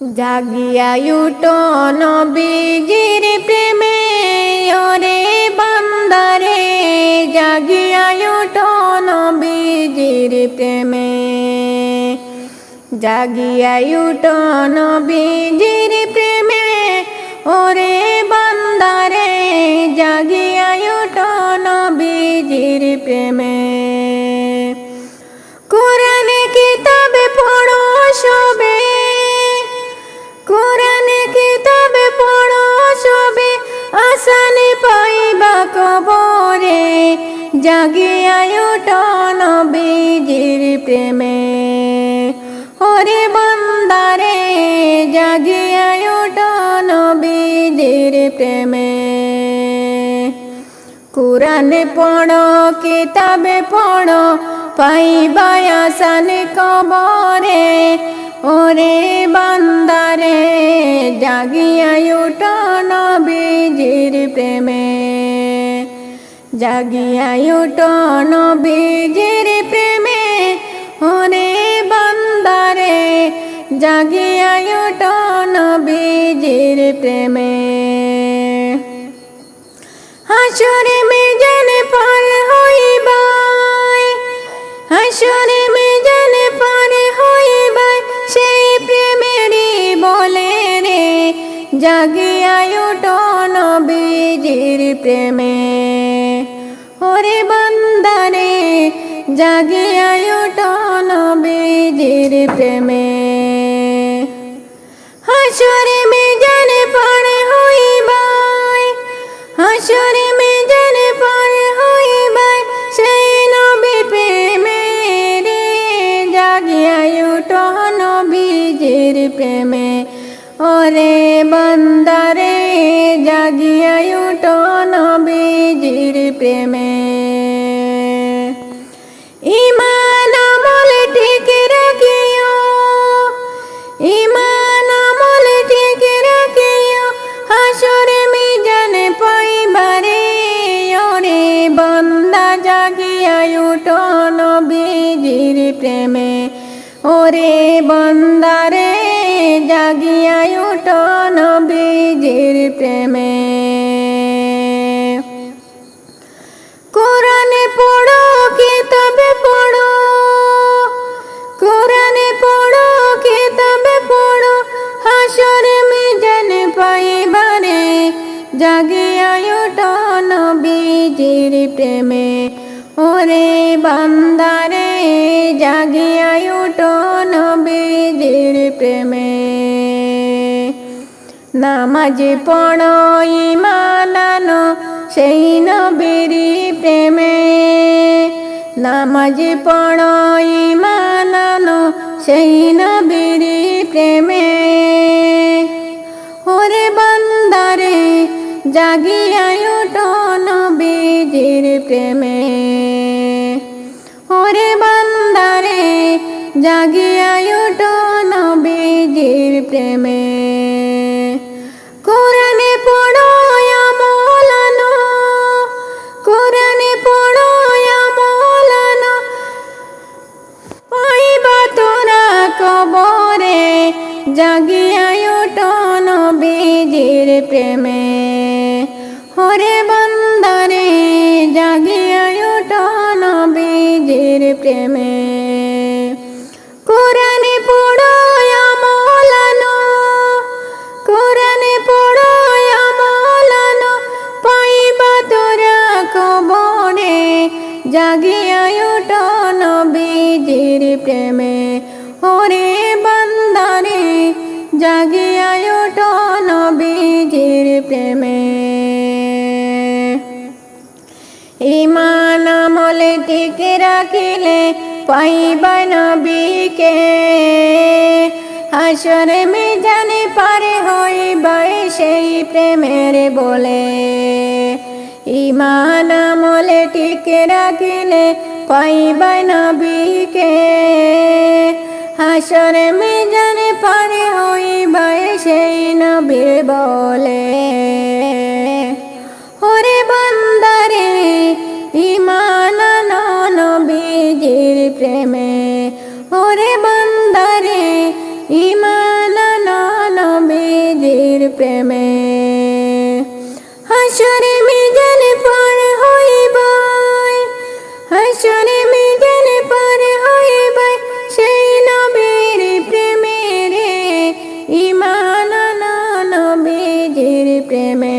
জাগিয়া উঠো নবীজির প্রেমে ওরে বান্দারে, জাগিয়া উঠো নবীজির প্রেমে, জাগিয়া উঠো নবীজির প্রেমে ওরে বান্দারে, জাগিয়া উঠো নবীজির প্রেমে। কোরআন কিতাবে পড়ো সবে, কোরআন কিতাবে পড়ো সবে, আসানি পাইবা কবরে, জাগিয়া উঠো নবীজির প্রেমে ওরে বান্দারে, জাগিয়া উঠো নবীজির প্রেমে। কোরআন পড়ো কিতাবে পড়ো, পাইবা আসানি কবরে, ওরে বান্দারে, জাগিয়া উঠো নবীজির প্রেমে, জাগিয়া উঠো নবীজির প্রেমে ওরে বান্দারে, জাগিয়া উঠো নবীজির প্রেমে। হাসরে মিজান পার হইবাই, হাসরে মিজান পার হইবাই, সেই প্রেমেরই বলে রে, জাগিয়া উঠো নবীজির প্রেমে ওরে বান্দারে, জাগিয়া উঠো নবীজির প্রেমে। হাসরে মিজান পার হইবাই, হাসরে মিজান পার হইবাই, সেই নবী প্রেমে রে, জাগিয়া উঠো নবীজির প্রেমে ওরে বান্দারে, জাগিয়া উঠো নবীজির প্রেমে। ঈমান আমল ঠিক রাখিও, ঈমান আমল ঠিক রাখিও, হাসরে মিজান পাইবারে, ওরে বান্দা জাগিয়া উঠো নবীজির প্রেমে ওরে বান্দারে, জাগিয়া উঠো নবীজির প্রেমে। কোরআন পড়ো কিতাবে পড়ো, কোরআন পড়ো কিতাবে পড়ো, হাসরে মিজান পাইবারে, জাগিয়া উঠো নবীজির প্রেমে ওরে বান্দারে, জাগিয়া উঠো নবীজির প্রেমে। নামাজ পড়ো ঈমান আনো সেই নবীর প্রেমে, নামাজ পড়ো ঈমান আনো সেই নবীর প্রেমে ওরে বান্দারে, জাগিয়া উঠো নবীজির প্রেমে ওরে বান্দারে, জাগিয়া উঠো নবীজির প্রেমে। কোরআন পড়ো আমল আনো, কোরআন পড়ো আমল আনো, পাইবা তোরা কবরে, জাগিয়া উঠো নবীজির প্রেমে ওরে বান্দারে, জাগিয়া উঠো নবীজির প্রেমে। কোরআন পড়ো আমল আনো, কোরআন পড়ো আমল আনো, পাইবা তোরা কবরে, জাগিয়া উঠো নবীজির প্রেমে ওরে বান্দারে, জাগিয়া উঠো নবীজির প্রেমে। ঈমান আমল ঠিক রাখিলে পাইবা নবীকে, হাসরে মিজান পার হইবাই সেই প্রেমের বলে। ঈমান আমল ঠিক রাখিলে পাইবা নবীকে, হাসরে মিজান পার হইবাই সেই নবীর বলে ওরে বান্দারে, ঈমান আনো নবীজির প্রেমে ওরে বান্দারে, ঈমান আনো প্রেমে হাসরে মিজান পার হইবাই হাসরে মিজান পার হইবাই সেই নবীর প্রেমে রে ঈমান আনো নবীজির প্রেমে